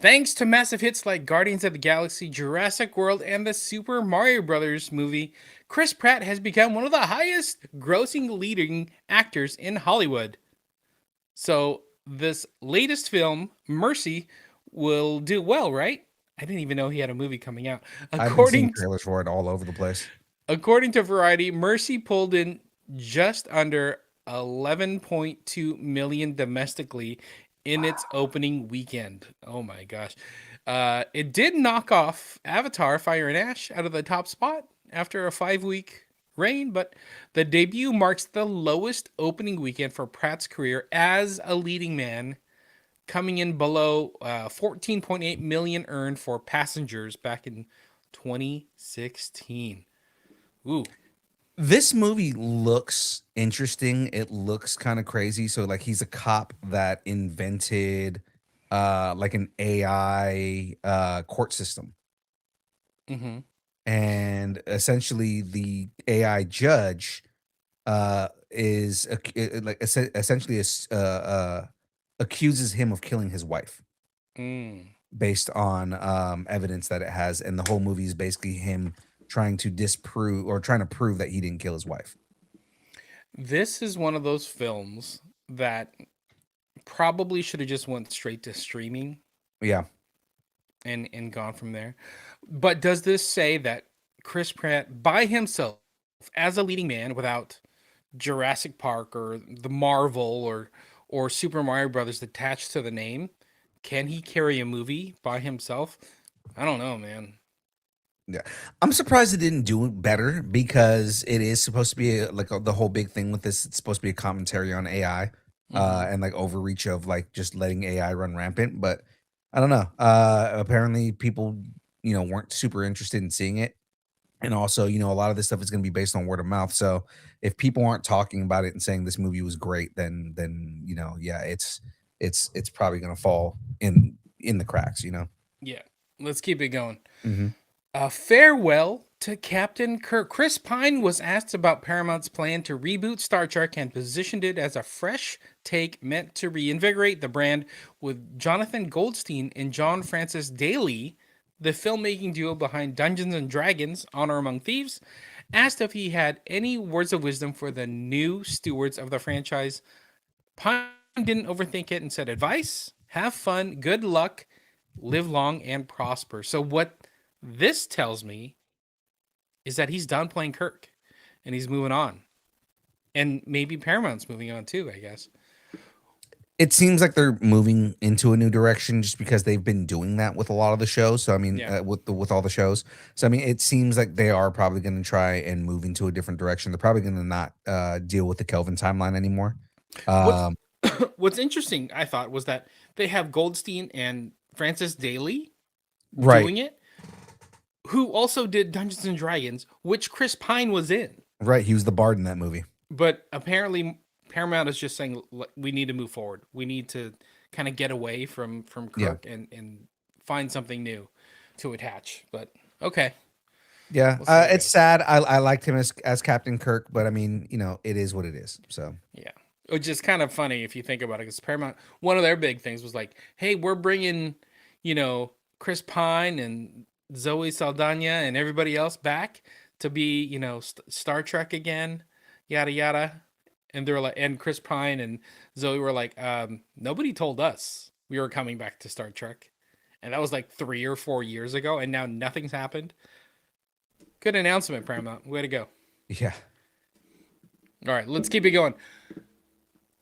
Thanks to massive hits like Guardians of the Galaxy, Jurassic World, and the Super Mario Brothers movie, Chris Pratt has become one of the highest grossing leading actors in Hollywood. So, this latest film, Mercy, will do well, right? I didn't even know he had a movie coming out. I've been seeing According trailers for it all over the place. According to Variety, Mercy pulled in just under 11.2 million domestically in its opening weekend. Oh my gosh. It did knock off Avatar Fire and Ash out of the top spot after a 5-week reign, but the debut marks the lowest opening weekend for Pratt's career as a leading man, coming in below 14.8 million earned for Passengers back in 2016. Ooh. This movie looks interesting. It looks kind of crazy. So like he's a cop that invented like an AI court system. Mm-hmm. And essentially the AI judge is essentially accuses him of killing his wife Mm. based on evidence that it has, and the whole movie is basically him trying to disprove or trying to prove that he didn't kill his wife. This is one of those films that probably should have just went straight to streaming Yeah. and gone from there. But does this say that Chris Pratt by himself as a leading man without Jurassic Park or the Marvel or Super Mario Brothers attached to the name, can he carry a movie by himself? I don't know, man. Yeah, I'm surprised it didn't do better because it is supposed to be the whole big thing with this. It's supposed to be a commentary on AI, Mm-hmm. and like overreach of like just letting AI run rampant. But I don't know. Apparently, people weren't super interested in seeing it, and also a lot of this stuff is going to be based on word of mouth. So if people aren't talking about it and saying this movie was great, then yeah, it's probably going to fall in the cracks. Yeah. Let's keep it going. Hmm. A farewell to Captain Kirk. Chris Pine was asked about Paramount's plan to reboot Star Trek and positioned it as a fresh take meant to reinvigorate the brand, with Jonathan Goldstein and John Francis Daley, the filmmaking duo behind Dungeons and Dragons: Honor Among Thieves, asked if he had any words of wisdom for the new stewards of the franchise. Pine didn't overthink it and said, "Advice: have fun, good luck, live long, and prosper." So, what this tells me is that he's done playing Kirk and he's moving on. And maybe Paramount's moving on too, I guess. It seems like they're moving into a new direction just because they've been doing that with a lot of the shows. So I mean, Yeah. with all the shows. So I mean, it seems like they are probably going to try and move into a different direction. They're probably going to not deal with the Kelvin timeline anymore. What's Um, what's interesting, I thought, was that they have Goldstein and Francis Daley right, doing it, who also did Dungeons and Dragons, which Chris Pine was in. right. He was the bard in that movie. But apparently Paramount is just saying, we need to move forward. We need to kind of get away from Yeah, Kirk and find something new to attach. But okay, yeah. we'll see how it It's goes. sad. I liked him as Captain Kirk, but I mean, it is what it is. So Yeah. Which is kind of funny if you think about it, because Paramount, one of their big things was like, hey, we're bringing, Chris Pine and Zoe Saldana and everybody else back to be, Star Trek again, yada, yada. And they're like, and Chris Pine and Zoe were like, nobody told us we were coming back to Star Trek. And that was like 3 or 4 years ago. And now nothing's happened. Good announcement, Paramount. Way to go. yeah. All right, let's keep it going.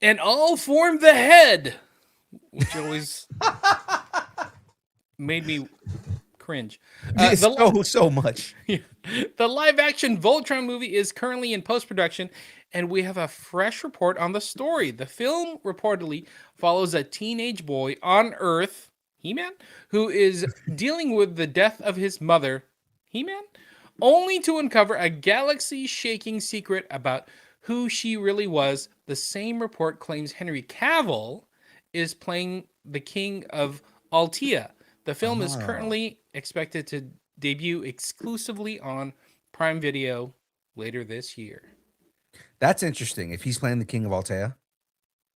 And all form the head, which always made me cringe. It's so much. The live action Voltron movie is currently in post production, and we have a fresh report on the story. The film reportedly follows a teenage boy on Earth, He Man, who is dealing with the death of his mother, He Man, only to uncover a galaxy shaking secret about who she really was. The same report claims Henry Cavill is playing the King of Altea. The film is Oh, currently expected to debut exclusively on Prime Video later this year. that's interesting. If he's playing the King of Altea.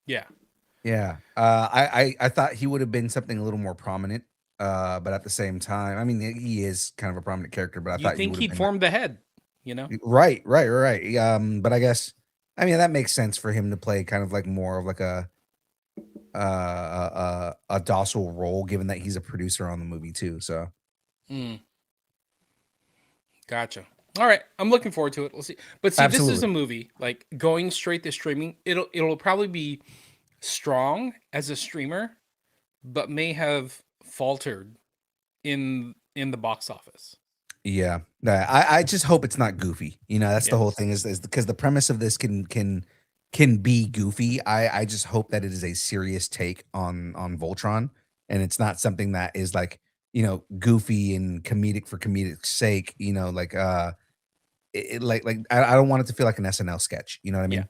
Yeah. Yeah. I thought he would have been something a little more prominent But at the same time, I mean, he is kind of a prominent character. But I You thought you think would have he'd been form the head, you know? right. But I guess, I mean, that makes sense for him to play kind of like more of like a docile role, given that he's a producer on the movie too. So Mm, gotcha. All right, I'm looking forward to it. We'll see. But see, this is absolutely, a movie like going straight to streaming. It'll probably be strong as a streamer, but may have faltered in the box office. yeah. Nah, I just hope it's not goofy. You know, that's the Yeah. whole thing is because the premise of this can be goofy. I just hope that it is a serious take on Voltron, and it's not something that is like, goofy and comedic for comedic sake. Like I don't want it to feel like an SNL sketch. You know what I Yeah. mean?